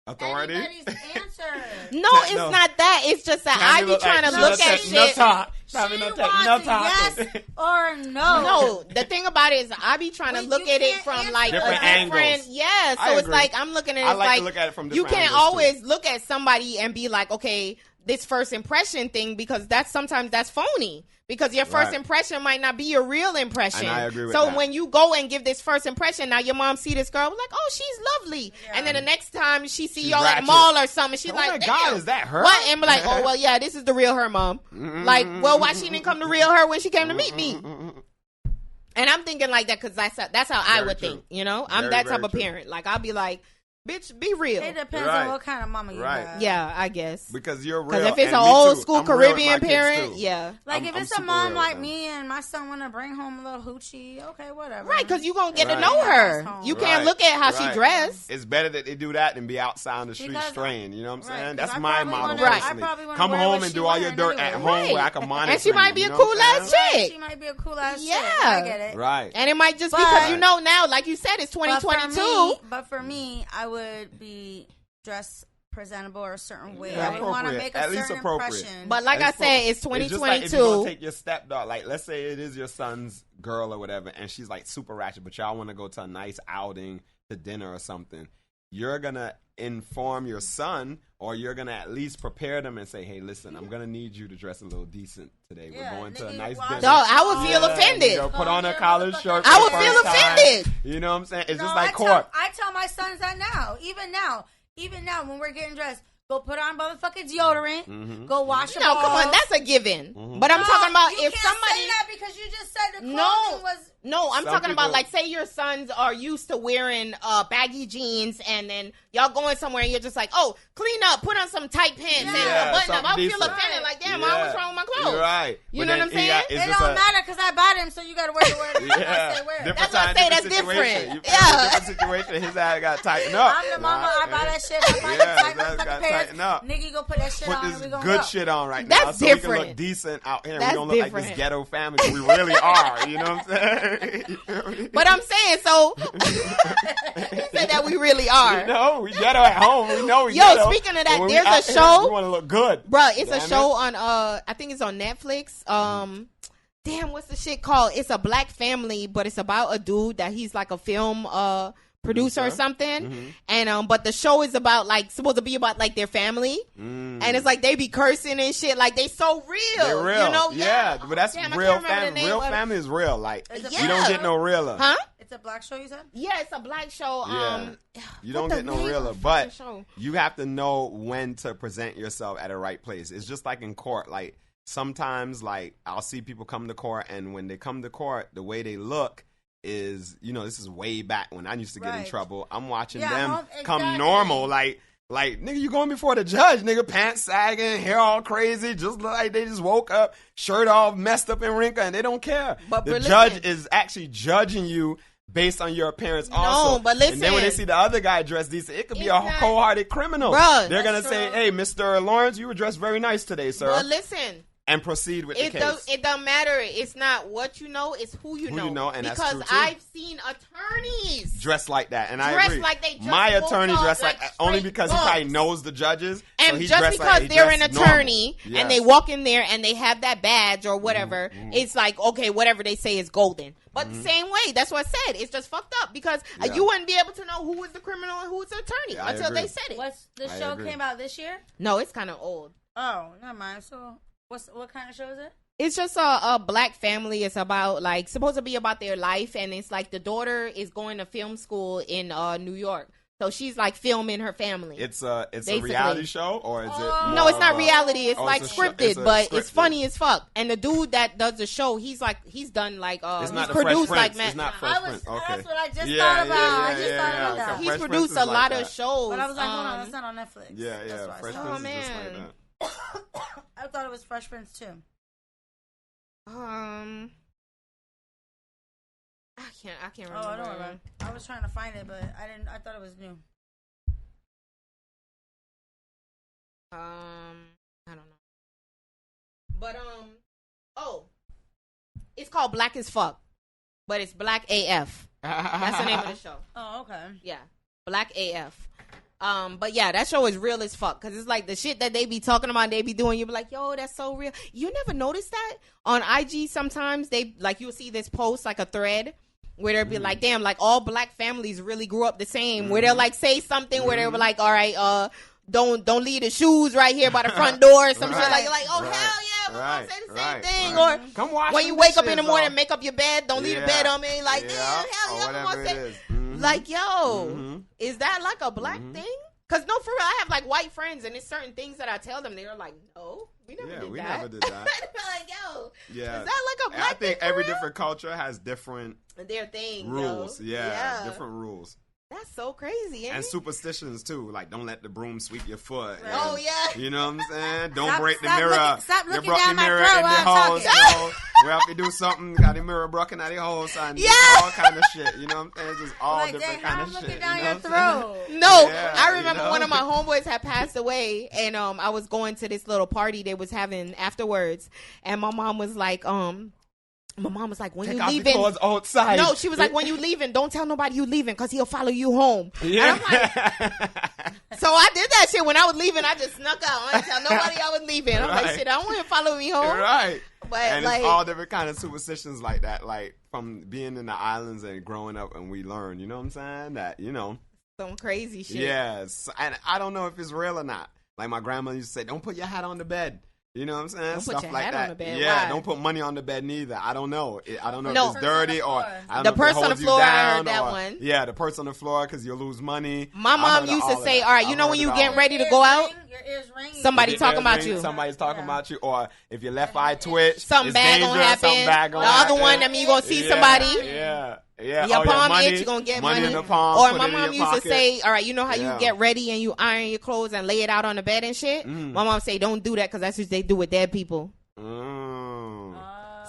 authority. Anybody's answer. No, it's not that. It's just that I be trying to look at shit. No talk. She wants yes or no. No, the thing about it is I be trying to look at it from like different angles. Yeah, so it's like I'm looking at it like to look at it from you can't always look at somebody and be like, okay, this first impression thing, because sometimes that's phony. Because your first impression might not be your real impression. And I agree with that. So when you go and give this first impression, now your mom see this girl, like, oh, she's lovely. Yeah. And then the next time she see y'all at the mall or something, she's like, oh my God, is that her? What? And be like, oh, well, yeah, this is the real her, Mom. Like, well, why she didn't come to real her when she came to meet me? And I'm thinking like that because that's how I would think, you know? I'm that type of parent. Like, I'll be like, bitch, be real. It depends on what kind of mama you have. Yeah, I guess. Because you're real. Because if it's an old school Caribbean parent, Like if it's a mom like me and my son want to bring home a little hoochie, okay, whatever. Right, because you're going to get to know her. You can't look at how she dressed. It's better that they do that than be outside on the street straying. You know what I'm saying? That's my model. Right. Come home and do all your dirt at home where I can monitor. And she might be a cool ass chick. She might be a cool ass chick. Yeah. I get it. Right. And it might just be because you know now, like you said, it's 2022. But for me, I would be dress presentable or a certain way. Yeah, I would want to make a certain impression. But like I said, it's 2022. It's just like if you're gonna take your stepdaughter, like let's say it is your son's girl or whatever, and she's like super ratchet, but y'all want to go to a nice outing, to dinner or something. You're gonna inform your son, or you're gonna at least prepare them and say, "Hey, listen, I'm gonna need you to dress a little decent today. We're going to a nice dinner." No, I would feel offended. Put on a collared shirt. I would feel offended. You know what I'm saying? It's just like court. I tell my sons that now, even now, when we're getting dressed, go put on motherfucking deodorant. Go wash your balls. No, come on, that's a given. But I'm talking about you if can't somebody say that because you just said the clothing was. No, I'm talking about like say your sons are used to wearing baggy jeans and then y'all going somewhere and you're just like, oh, clean up, put on some tight pants and a button up. I'll feel offended like, damn, Mom, what's wrong with my clothes? You're right. You know what I'm saying? It don't matter because I bought him, so you got to wear the word. That's what I say. That's different. Different situation. His ass got tightened up. I'm the mama. I buy that shit. I buy the tighten up. Nigga, go put that shit on. Put this good shit on right now. now, so we can look decent out here. We don't look like this ghetto family. We really are. You know what I'm saying? But I'm saying, so he said that we really are. You know, we ghetto at home. We know we Yo, ghetto. speaking of that, When we there's out a here, show. We want to look good. Bruh, it's Damn a show it. on, I think it's on Netflix. Damn, what's the shit called? It's a black family, but it's about a dude that he's like a film producer or something. Mm-hmm. And but the show is about like supposed to be about like their family. And it's like they be cursing and shit. Like they so real. They're real. You know? Yeah, but that's Damn, I real can't remember the family. name Real of it. family is real. Like, Yeah. you don't get no realer. Huh? It's a black show, you said? Yeah, it's a black show. Yeah. You don't what get the no name realer, of the but fucking show? you have to know when to present yourself at a right place. It's just like in court. Like, sometimes, like, I'll see people come to court, and when they come to court, the way they look is, you know, this is way back when I used to get in Right. trouble. I'm watching Yeah, them come exactly. normal, like, nigga, you going before the judge, nigga, pants sagging, hair all crazy, just look like they just woke up, shirt all messed up and wrinkled, and they don't care. But the listen. judge is actually judging you based on your appearance also. but listen. And then when they see the other guy dressed decent, it could be It's a not- cold-hearted criminal. Bruh. They're going to That's say, true. hey, Mr. Lawrence, you were dressed very nice today, sir. But listen. And proceed with the case. It don't matter. It's not what you know, it's who you know. you know, and that's because true, too. I've seen attorneys Dressed like that, and I dressed agree. like they just My woke attorney up dressed like like only straight because he probably bugs. knows the judges. so And he just dressed because he they're an dressed normal. attorney Yes. and they walk in there and they have that badge or whatever, it's like, okay, whatever they say is golden. But the same way, that's what I said. It's just fucked up because Yeah. you wouldn't be able to know who was the criminal and who was the attorney Yeah, I until agree. they said it. What's the I show agree. came out this year? No, it's kind of old. Oh, never mind. So, what kind of show is it? It's just a black family. It's about like supposed to be about their life, and it's like the daughter is going to film school in New York, so she's like filming her family. It's a Basically. reality show, or is it? Oh. No, more it's not of a- reality. It's Oh, like it's a show- scripted, it's a but scripted. it's funny as fuck. And the dude that does the show, he's done like It's he's not the Fresh produced like Prince. It's not Fresh Prince. Okay. That's what I just Yeah, thought about. yeah, I just yeah, thought yeah. about that. Fresh He's Prince produced is a like lot that. of shows. But I was like, hold on, that's not on Netflix. Yeah, That's yeah. why I Fresh said- Prince is just like man. that. I thought it was Fresh Prince too. I can't Oh, I remember. don't remember. I was trying to find it, but I didn't. I thought it was new. I don't know. But it's called Black as Fuck, but it's Black AF. That's the name of the show. Oh, okay. Yeah, Black AF. But yeah, that show is real as fuck because it's like the shit that they be talking about, they be doing. You be like, yo, that's so real. You never notice that on IG? Sometimes they like you'll see this post like a thread where they'll be like, damn, like all black families really grew up the same. Where they'll like say something where they'll be like, all right, don't leave the shoes right here by the front door or some shit like you're like, oh Right. hell yeah, my mom Right. said the Right. same thing. Right. Or Come watch when them you wake up in the dishes, morning, though. make up your bed, don't leave the Yeah. bed on me. Like, damn, Yeah. hell Or yeah, my whatever mom it said. is. Mhm. Like, yo, Mhm. is that like a black thing? Because no, for real, I have like white friends, and it's certain things that I tell them. They're like, no, we never Yeah, did we that. never did that. They're like, yo, Yeah. is that like a And black I think thing for every real? different culture has different Their thing, rules. yo. Yeah, different rules. That's so crazy, ain't And it? superstitions too, like don't let the broom sweep your foot. Right. Oh, and, yeah. you know what I'm saying? Don't Stop- break the stop mirror. looking- stop You looking broke down the my mirror throat in the while I'm house. talking. You know, we have to do something. Got the mirror broken out the hole, son. Yeah. all kind of shit. You know what I'm saying? Just all Like, different dang, kind how of I'm shit. looking you down know your what I'm saying? throat. No, Yeah, I you remember know? one of my homeboys had passed away, and I was going to this little party they was having afterwards, and my mom was like, when Take you off your leaving. clothes outside. No, she was like, when you leaving, don't tell nobody you leaving because he'll follow you home. Yeah. And I'm like, so I did that shit when I was leaving. I just snuck out. I didn't tell nobody I was leaving. I'm like, Right. shit, I don't want him to follow me home. Right. But And like, it's all different kind of superstitions like that, like from being in the islands and growing up, and we learn. You know what I'm saying? That some crazy shit. Yes, and I don't know if it's real or not. Like my grandma used to say, "Don't put your hat on the bed." You know what I'm saying? Don't put Stuff your like hat that. on the bed. Yeah, Why? don't put money on the bed neither. I don't know. I don't know No. if it's dirty or I don't The know if it person on the holds you floor, I down heard that or- one. Yeah, the person on the floor because you'll lose money. My I've mom heard used all to of say, that. all right, you I've know heard when you it getting all. ready to go out, Your ears ring. Somebody If talking your about ears you. ring, Somebody's talking Yeah. about you, or if your left eye twitch, something it's bad gonna dangerous, happen. something bad gonna The other happen. one, that mean you gonna see Yeah, somebody. Yeah, yeah. Your Oh, palm money, itch, you gonna get money. in the palm. Or put my it in mom your used to pocket. say, all right, you know how Yeah. you get ready and you iron your clothes and lay it out on the bed and shit? My mom say, don't do that because that's what they do with dead people.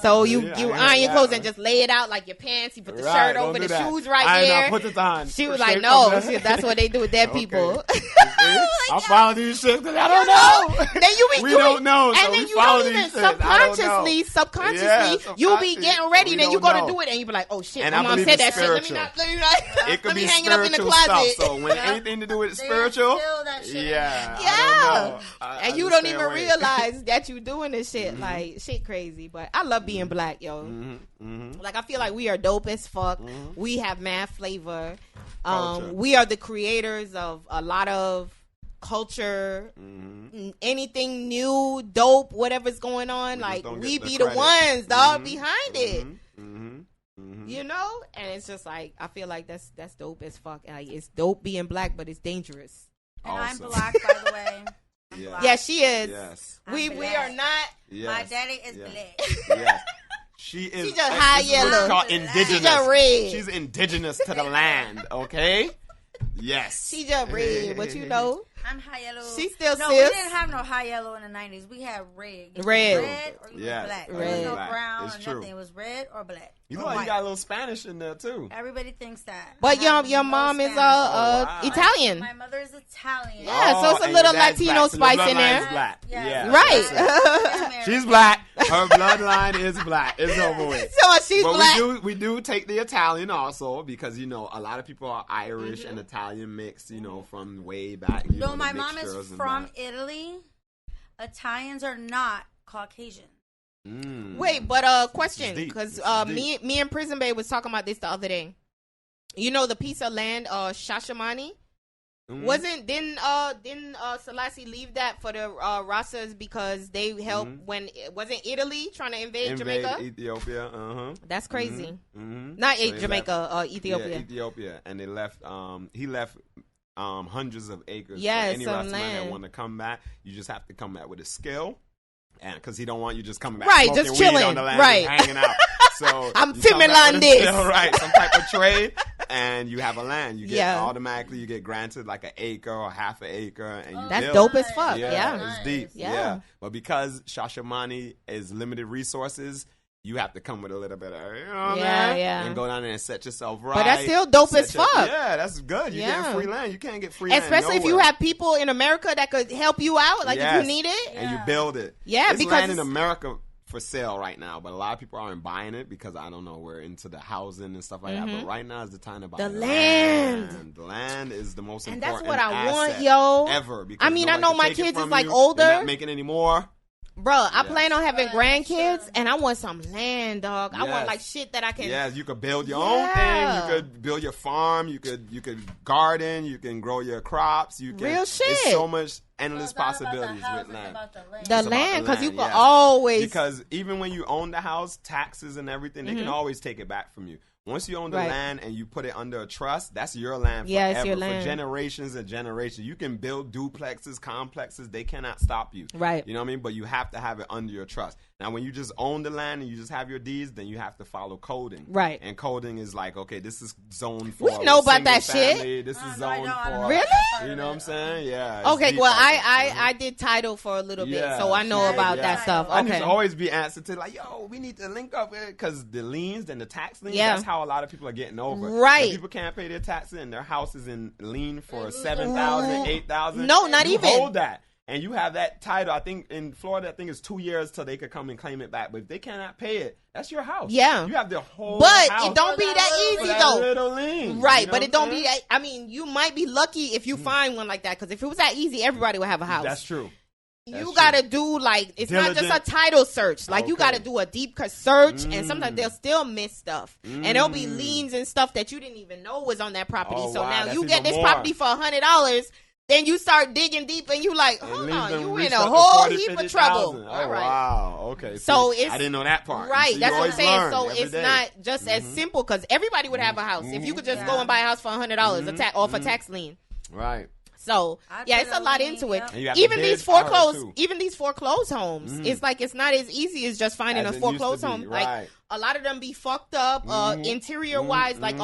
So you Yeah, iron your clothes that. and just lay it out like your pants. You put the Right, shirt don't over do the that. shoes right I there. know, put it on. She was Straight like, no, from the- that's what they do with dead Okay. people. I follow these shit because I don't know. Then you be We doing, don't know, so and then we you follow don't even these shit. I don't know. subconsciously, Yeah, you'll be getting ready. we Then you don't go know. to do it, and you be like, oh shit, And my I mom believe said it's that shit. Let me spiritual. not. It could let be me hang it up in the spiritual closet. stuff. So when anything to do with They spiritual, instill that shit in yeah, Yeah. I don't know. And you don't even realize that you doing this shit. Like, shit crazy. But I love being black, yo. Like, I feel like we are dope as fuck. We have mad flavor. Culture. We are the creators of a lot of culture. Anything new, dope, whatever's going on. We just like, don't we get the be the credit. ones, dog, behind it. Mm-hmm. You know? And it's just like, I feel like that's dope as fuck. Like, it's dope being black, but it's dangerous. And I'm Awesome. black, by the way. I'm Yeah. black. Yeah, she is. Yes. We I'm are black. not. Yes. My daddy is Yes. black. Yes. She is. She just high this is what it's yellow. called She indigenous. just red. She's indigenous to the land. Okay. Yes. She just red, but you know, I'm high yellow. She still no, sis. we didn't have no high yellow in the 90s. We had red. You Red. was red or you Yes. was black. Red. There was no Black. brown It's or true. nothing. It was red or black. You or know, you white. got a little Spanish in there too. Everybody thinks that. but I have your no mom is Spanish. wow. Italian. My mother is Italian. Yeah, so it's a and little your dad's Latino black, so your spice in bloodline there. is black. Yeah. Yeah. Right. American. She's black. Her bloodline is black. It's over with. So she's But black. we do take the Italian also because you know a lot of people are Irish and Italian mixed, you know, from way back. You know, No, the my mom mixtures is and from that. Italy. Italians are not Caucasian. Wait, but question, deep. because This is me and Prison Babe was talking about this the other day. You know the piece of land, Shashamani. Didn't Selassie leave that for the Rasas because they helped when wasn't Italy trying to invade Jamaica? Ethiopia. That's crazy. Mm-hmm. Not So they Jamaica, Ethiopia. Yeah, Ethiopia, and they left. He left hundreds of acres. Yeah, for any some Rastaman that land. want to come back, you just have to come back with a skill, and because he don't want you just coming back, Right, smoking just weed chilling, on the land, right. just hanging out. So I'm you come back Finland with a this. skill, right? Some type of trade, and you have a land. You get Yeah. automatically you get granted like an acre or half an acre, and you That's build. dope as fuck. Yeah, Yeah. it's deep. Yeah. Yeah. But because Shashamani is limited resources, you have to come with a little bit of, you know what Yeah, I mean? yeah. And go down there and set yourself right. But that's still dope as Set your- fuck. Yeah, that's good. You Yeah. get free land. You can't get free land Especially if you nowhere. have people in America that could help you out, like if Yes. you need it. And you build it. Yeah, There's because land in it's- America for sale right now, but a lot of people aren't buying it because I don't know, we're into the housing and stuff like that. But right now is the time to buy The land. land. The land is the most And that's important what I want, asset yo. ever. Because I mean, I nobody know can my take it kids is from like you. older. They're not making any more. Bro, I Yes. plan on having Right, grandkids, sure. and I want some land, dog. I want Yes. like shit that I can. Yes, you could build your own Yeah. thing. You could build your farm. You could garden. You can grow your crops. You can. Real shit. There's so much So endless it's not about the possibilities house, with it's land. about the land. The It's about land, because you land, can yes. always. Because even when you own the house, taxes and everything, they can always take it back from you. Once you own the Right. land and you put it under a trust, that's your land forever, Yeah, it's your land. for generations and generations. You can build duplexes, complexes. They cannot stop you. Right. You know what I mean? But you have to have it under your trust. Now, when you just own the land and you just have your deeds, then you have to follow coding. Right. And coding is like, okay, this is zoned for We know about single that shit. family. This is No, I zoned don't. I don't for... Really? You know what I'm saying? Yeah. it's Okay, deep well, like that. I did title for a little bit, Yeah, so I know sure. about Yeah. that stuff. I need Okay. to always be answered to like, yo, we need to link up because the liens and the tax liens. Yeah. That's how a lot of people are getting over. Right. When people can't pay their taxes and their house is in lien for $7,000, $8,000. No, not you even. Hold that, and you have that title. I think in Florida, I think it's 2 years till they could come and claim it back. But if they cannot pay it, that's your house. Yeah. you have the whole. But house it don't be that for easy that though. little lien. Right, You know but what it don't I'm be saying? that. I mean, you might be lucky if you find one like that, because if it was that easy, everybody would have a house. That's true. You gotta do like, it's not just a Diligent. title search. Like you Okay. gotta do a deep search, and sometimes they'll still miss stuff, and there'll be liens and stuff that you didn't even know was on that property. Oh, so wow, now that's you get even this more. property for $100. Then you start digging deep, and you like, It hold leaves on, them you reached in a up to whole 40, heap of 50,000. trouble. Oh, All right. wow. Okay. So See, it's- I didn't know that part. Right, See, that's you what I'm always saying. learn So every it's day. not just as simple, because everybody would have a house if you could just go and buy a house for $100 off a tax lien. Right. So I yeah, did it's a a lot lien, into it. yep. And you have to Even bid these for her, foreclosed, too. even these foreclosed homes, it's like it's not as easy as just finding As a it used to foreclosed be, home. right. Like a lot of them be fucked up, interior wise, like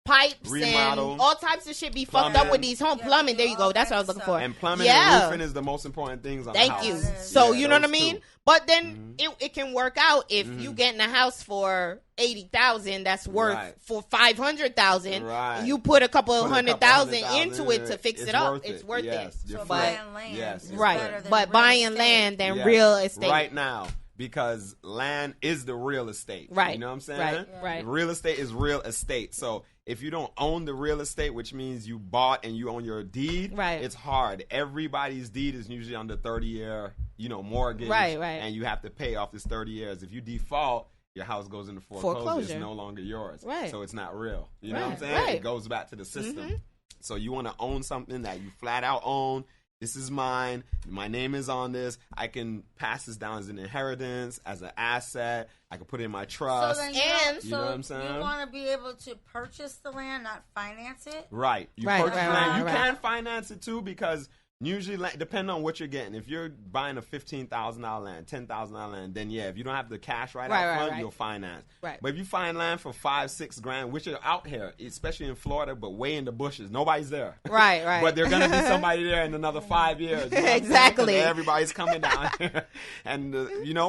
pipes remodel, and all types of shit be fucked up with these home plumbing. There you go. That's what I was looking for. And plumbing and roofing is the most important things on the house. Thank you. So you know what I mean? But then it can work out if you get in a house for $80,000 that's worth for $500,000. Right. You put a couple of $100,000 into it to fix it up. It's worth it. So but buying land, right? But buying land and real estate right now. Because land is the real estate. Right. You know what I'm saying? Right. Real estate is real estate. So if you don't own the real estate, which means you bought and you own your deed, it's hard. Everybody's deed is usually under 30-year, mortgage. Right. And you have to pay off this 30 years. If you default, your house goes into foreclosure. It's no longer yours. Right. So it's not real. You know what I'm saying? Right. It goes back to the system. So you want to own something that you flat out own. This is mine. My name is on this. I can pass this down as an inheritance, as an asset. I can put it in my trust. So then you know what I'm saying? You want to be able to purchase the land, not finance it? Right. You purchase land. You can finance it too because usually, depending on what you're getting, if you're buying a $15,000 land, $10,000 land, then if you don't have the cash out front, you'll finance. Right. But if you find land for $5-6 grand, which are out here, especially in Florida, but way in the bushes, nobody's there. Right. But there's gonna be somebody there in another 5 years. You know exactly. Everybody's coming down here, and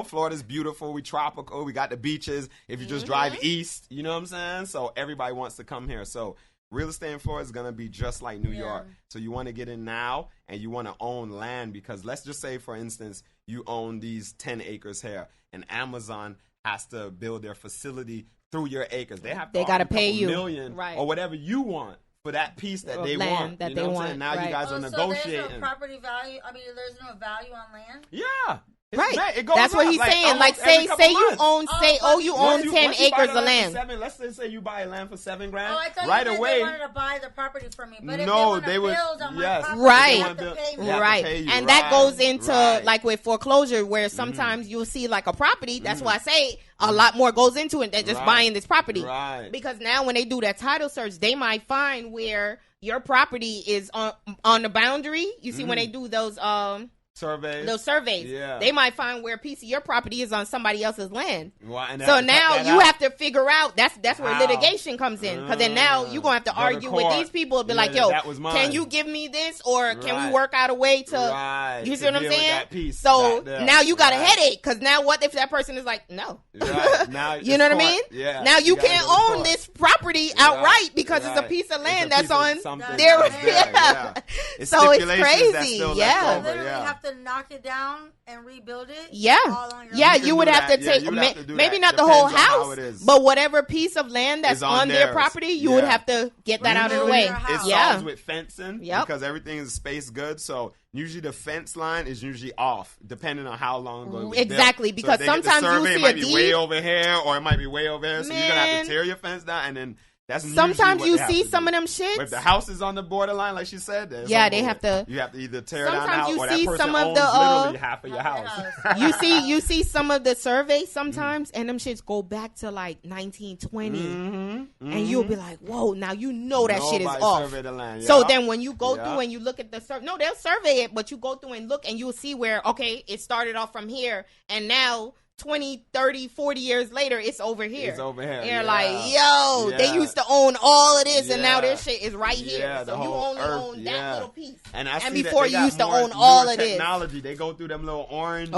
Florida's beautiful. We tropical. We got the beaches. If you just drive east, you know what I'm saying. So everybody wants to come here. So real estate in Florida is going to be just like New York. So you want to get in now and you want to own land because let's just say, for instance, you own these 10 acres here and Amazon has to build their facility through your acres. They got to pay you million or whatever you want for that piece that they want. That they want. Now you guys are negotiating. So there's no property value. I mean, there's no value on land? Yeah. It goes That's what he's saying. Like, say you own 10 acres of land. Let's say you buy land for $7 grand. Oh, I thought right you away. They wanted to buy the property from me, but if they want to build on my property, and that goes into like with foreclosure, where sometimes you'll see like a property. That's why I say a lot more goes into it than just buying this property. Right. Because now when they do that title search, they might find where your property is on the boundary. You see when they do those surveys. Those surveys. Yeah. They might find where a piece of your property is on somebody else's land. Well, so now you have to figure out that's where litigation comes in. Because then now you're going to have to argue with these people and be like, yo, can you give me this? Or can we work out a way to, you see what I'm saying? So now you got a headache. Because now what if that person is like, no. Now you know what I mean? Yeah. Now you can't own this property outright because it's a piece of land that's on their. So it's crazy. Yeah. To knock it down and rebuild it. You would have to take maybe not the whole house, but whatever piece of land that's on their property, you would have to get that out of the way. It solves with fencing because everything is spaced good. So usually the fence line is usually off, depending on how long ago it was built. Because so sometimes you see it might be way over here, or it might be way over here. So you're gonna have to tear your fence down, and then. Sometimes you see some of them shits. If the house is on the borderline, like she said, they have to. You have to either tear down the house, or that person some of owns literally half of your house. You see some of the surveys sometimes, and them shits go back to like 1920, and you'll be like, "Whoa!" Now you know that shit is off. So then when you go through and you look at the survey, they'll survey it, but you go through and look, and you'll see where it started off from here, and now 20, 30, 40 years later, it's over here. It's over here. And you're like, yo, they used to own all of this, and now their shit is right here. So you only own that little piece. And before you used to own all of this. Technology. They go through them little orange.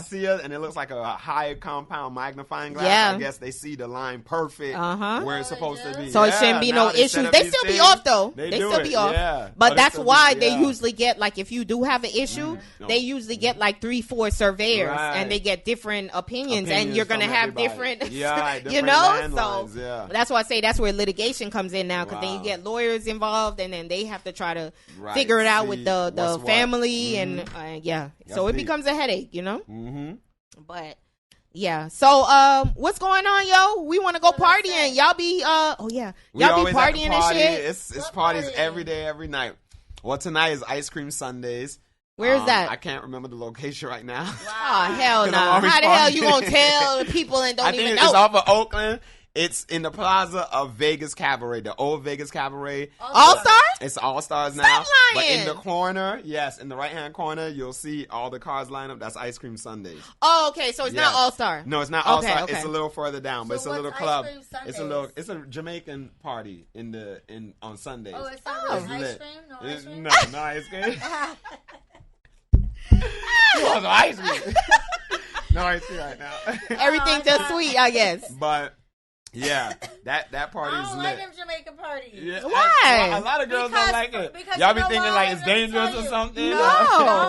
Seals, and it looks like a high compound magnifying glass. I guess they see the line perfect where it's supposed to be. So it shouldn't be no issues. They still be off though. They still be off. Yeah. But that's why they usually get, like, if you do have an issue, they usually get like 3-4 surveyors, and they get different opinions, and you're gonna have different, you know. So that's why I say that's where litigation comes in now, because then you get lawyers involved, and then they have to try to figure it out with the family, and so it becomes a headache, you know. But so what's going on, yo? We want to go partying. Y'all be y'all be partying and shit. It's parties every day, every night. Well, tonight is Ice Cream Sundays. Where's that? I can't remember the location right now. Oh, hell no. How the hell you gonna tell the people and don't even know? I think it's off of Oakland. It's in the plaza of Vegas Cabaret, the old Vegas Cabaret. All Stars? It's All Stars now. Stop But lying. in the corner, yes, in the right-hand corner, you'll see all the cars lined up. That's Ice Cream Sundays. Oh, okay. So it's not Yeah. All Star. No, it's not All Star. Okay. It's a little further down, but So it's a what's little Ice club. Cream It's a Jamaican party on Sundays. Oh, it's not Oh. really ice Lit. cream? No ice cream? No ice cream. You want some ice cream? No ice cream right now. Everything just sweet, I guess. But yeah, that party I is don't lit. like them Jamaican parties. Yeah, Why? A lot of girls Because- don't like it. because Y'all you be know thinking why? like it's Let me dangerous tell or you. something. No.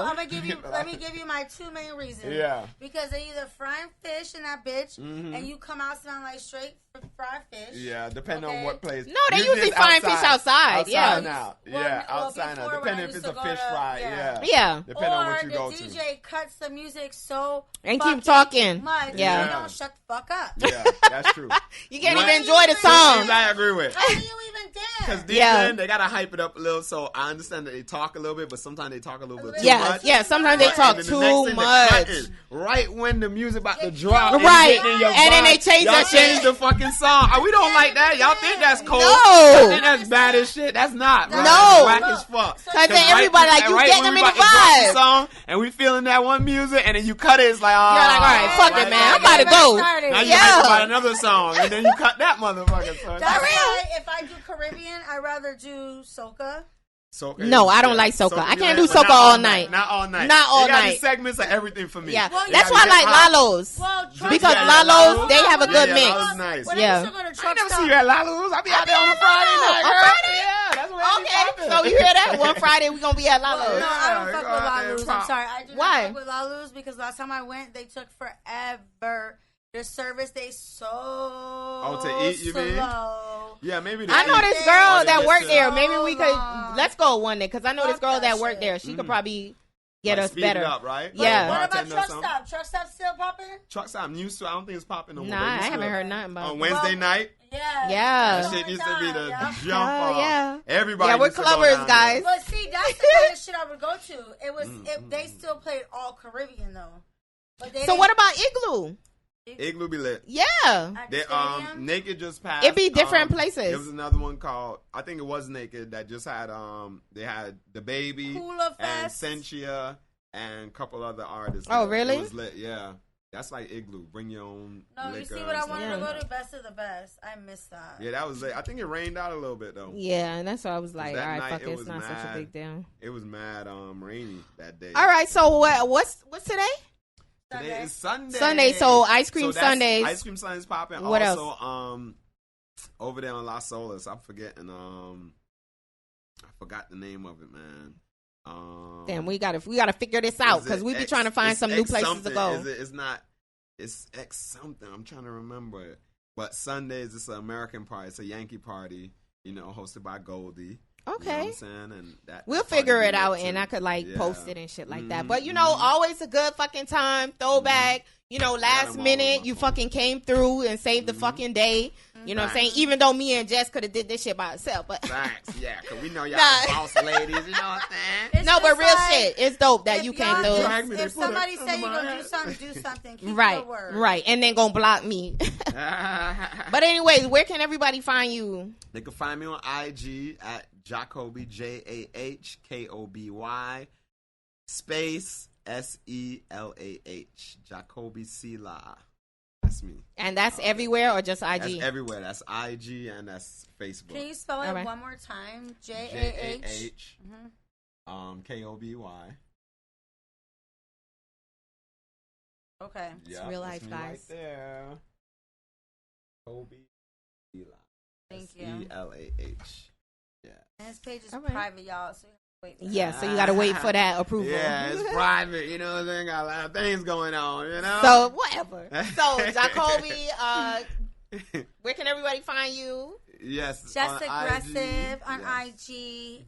I'm gonna give you. Let me give you my two main reasons. Yeah. Because they either frying fish in that bitch, Mhm. and you come out smelling like straight fried fish. Yeah, depending on Okay. what place. No, they usually find fish outside. Yeah. Outside now. Well, Yeah, well, outside now. before when I Depending if used it's to a go fish to- fry. yeah. Yeah. Depending on Or what you the go DJ cuts the music so And fucking keep talking. much. Yeah. You don't shut the fuck up. to. Yeah, that's true. You can't What? even enjoy the Things song. I agree with. How do you even dance? Because DJing, Yeah. they gotta hype it up a little. So I understand that they talk a little bit, but sometimes they talk a little bit too Yes, much. yes. Sometimes they But- talk and then the next too thing, the much. cut is right when the music about to drop, and Right. you getting in your And then vibe, they change y'all that shit. change the fucking song. We don't like that. Y'all think that's cold? No. Y'all think that's bad as shit. That's not. Right? No. It's whack as fuck. Cause then everybody like, you get when them we in the about to drop vibe. song, and we feeling that one music, and then you cut it. It's like, oh, You're like, all right, fuck it, man. I'm about to go. Now you Yeah. hype about another song, and then you cut that motherfucker. So That's why if I do Caribbean, I'd rather do soca. Soca No, is- I don't yeah. like soca. I you can't like- do but soca not all night. Not all night. Not all They got night. these segments of everything for me. Yeah. Well, They That's got why I the like hip-hop. Lalo's. Well, Because Yeah, Lalo's, Lalo's. they have a good Yeah, mix. Lalo's nice. When Yeah. I used to go to I truck never stop, see you at Lalo's. I be out there on a Friday night. On girl. Friday? Yeah, that's what they be Okay, popping. so you hear that? One Friday we gonna be at Well, Lalo's. no, I don't Yeah, fuck go with out there and Lalo's. I'm pop. sorry. I do Why? not fuck with Lalo's because last time I went, they took forever. The service, they to eat, you slow. mean? Yeah, maybe. I know this They- girl Or that they worked just, there. Maybe we could long. let's go one day because I know this Fuck girl that that worked shit. there. She could probably get like, us speed better. It up, right? Yeah. What about Bartender or truck something. stop? Truck stop still popping? Truck stop. I'm used to. I don't think it's popping no more. Nah, but it I used to. haven't heard nothing about On it. Wednesday Well, night, Yeah. Yeah. that shit used to be the Yeah. jump Oh, off. yeah. Everybody. Yeah, we're used to go clubbers, down guys. there. But see, that's the kind of shit I would go to. It was they still played all Caribbean though. But they So didn't- what about Igloo? Igloo be lit. Yeah. at the They, stadium? Naked just passed. It be different places. There was another one called, I think it was Naked, that just had they had The Baby Cooler and Fest. Sentia and a couple other artists. Oh, there. really? It was lit, yeah. That's like Igloo. Bring your own No, you liquor see and what I stuff wanted Yeah. to like go that. to? Best of the best. I missed that. Yeah, that was lit. I think it rained out a little bit though. Yeah, and that's why I was like, all that right, night, fuck it it, it's was not such a mad. big deal. It was mad rainy that day. All right, so what's today? Today Sunday. is Sunday. Sunday, so Ice Cream that's- Sundays. Ice Cream Sundays popping. What also, over there on Las Solas, I'm forgetting. I forgot the name of it, man. Damn, we gotta figure this out because we be trying to find some new places to go. It's not. It's X something. I'm trying to remember it. But Sundays, it's an American party. It's a Yankee party. You know, hosted by Goldie. You know what Okay. I'm saying? And that We'll party figure be it out lit, and too. I could like Yeah. post it and shit like that. Mhm, But you know, mhm. always a good fucking time, throwback. You know, last them all minute on my you phone. fucking came through and saved the fucking day. You know what I'm saying? Even though me and Jess could have did this shit by herself, but Facts, yeah, because we know y'all Nah. the boss ladies, you know what I'm saying? It's no, but just real like, shit, it's dope that if you y'all came just- through. Drag me, they If put it somebody under say you my gonna do ass. something, do something. Keep Right, your word. right, and then gonna block me. But anyways, where can everybody find you? They can find me on IG at Jahkoby, Jahkoby, space Selah, Jahkoby Selah. That's me. And that's everywhere or just IG? That's everywhere. That's IG and that's Facebook. Can you spell it All right. one more time? JAH. JAH, Mhm. KOBY. Okay. Yeah, real that's life, me guys. Right there. Kobe Selah. Thank you. Selah. Yeah. And his page is All right. private, y'all. So wait. Yeah, so you gotta wait for that approval. Yeah, it's private. You know what I'm saying? Got a lot of things going on, you know? So whatever. So Jahkoby, where can everybody find you? yes. Jess on Aggressive IG. on Yes. IG.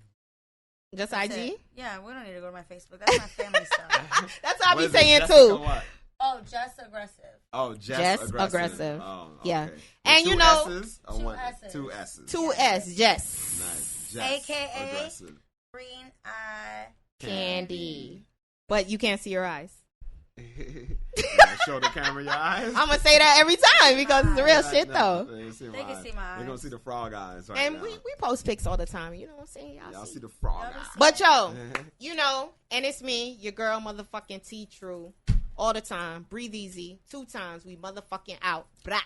Just That's IG? it. Yeah, we don't need to go to my Facebook. That's my family stuff. That's what I What be is it, saying Jessica too. What? Oh, Jess Aggressive. Oh, Jess Aggressive. Aggressive. Oh, Yeah. okay. And With you two know- S's or Two one? S's. Two S's. 2S, Jess. Nice. Jess AKA Aggressive. Green Eye. Candy. But you can't see your eyes. Show the camera your eyes. I'm gonna say that every time because it's the real shit though. They can see my eyes. They're gonna see the frog eyes right And now. we post pics all the time. You know what I'm saying? Y'all see the frog eyes. But yo, you know, and it's me, your girl, motherfucking T True, all the time. Breathe easy. 2 times. We motherfucking out. Blah.